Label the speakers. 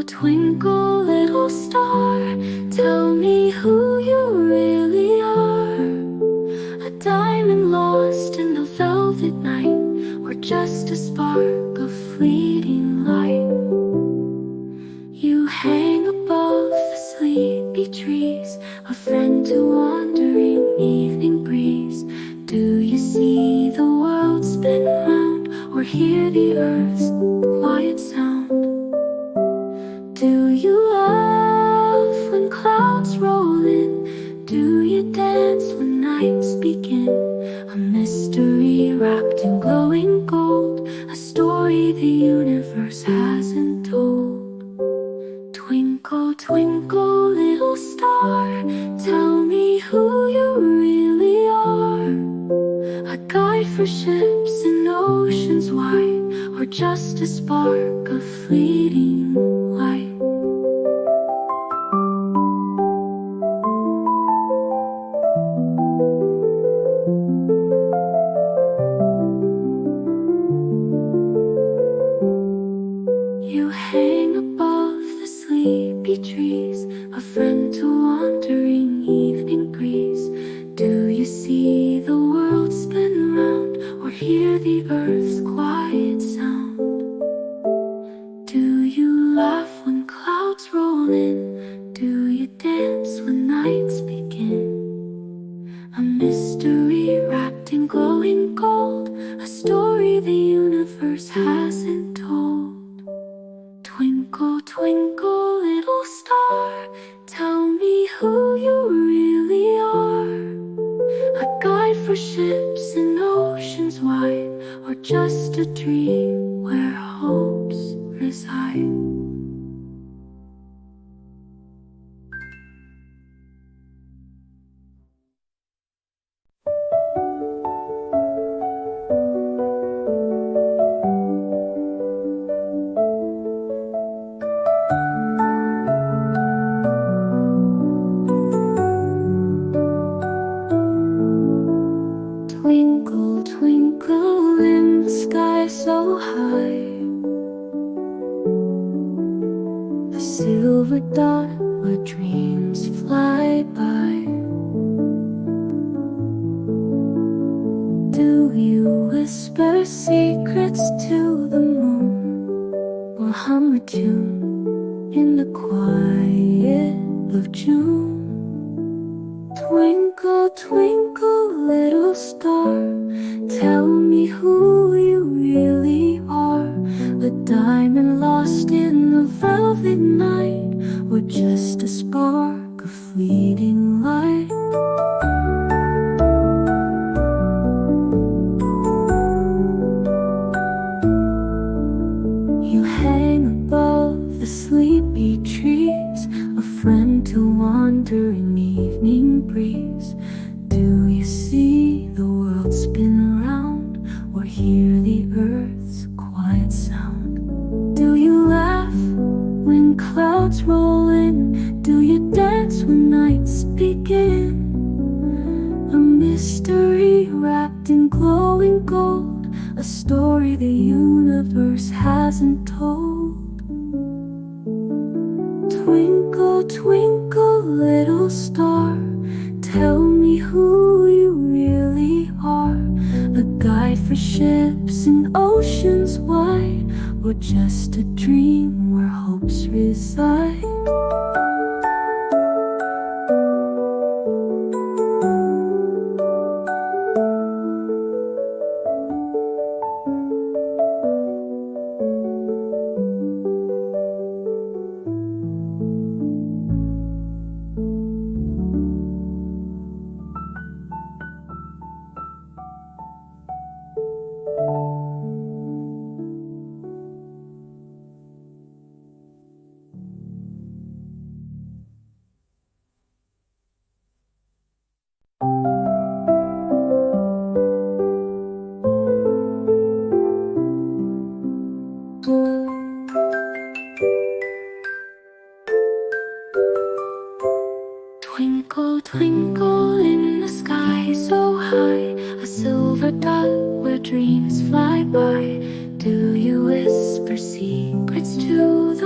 Speaker 1: twinkle, little star, tell me who you really are. A diamond lost in the velvet night, or just a spark of fleeting light. You hang above the sleepy trees, a friend to wandering evening breeze. Do you see the world spin round, or hear the earth's quiet sound? Do you laugh when clouds roll in? Do you dance when nights begin? A mystery wrapped in glowing gold, a story the universe hasn't told. Twinkle, twinkle, little star, tell me who you really are. A guide for ships in oceans wide, or just a spark of fleeting light? You hang above the sleepy trees, a friend to wandering evening breeze. Do you see the world spin round, or hear the earth's quiet sound? Do you laugh when clouds roll in? Do you dance when nights begin? A mystery wrapped in glowing gold, a story the universe hasn't told. Twinkle, twinkle, little star, tell me who you really are. A guide for ships in oceans wide, or just a dream where hopes reside? Twinkle, twinkle in the sky so high, a silver dot where dreams fly by. Do you whisper secrets to the moon, or hum a tune in the quiet of June? Twinkle, twinkle, little star, tell me who you really are. A diamond lost in the velvet night, or just a spark of fleeting light? You hang above the sleepy trees, a friend to wandering evening breeze. Do you see the world spin round, or hear the earth's quiet sound? Do you laugh when clouds roll in? Do you dance when nights begin? A mystery wrapped in glowing gold, a story the universe hasn't told. Twinkle, twinkle, little star, tell me who you really are. A guide for ships in oceans wide, or just a dream where hopes reside? Twinkle, twinkle in the sky so high, a silver dot where dreams fly by. Do you whisper secrets to the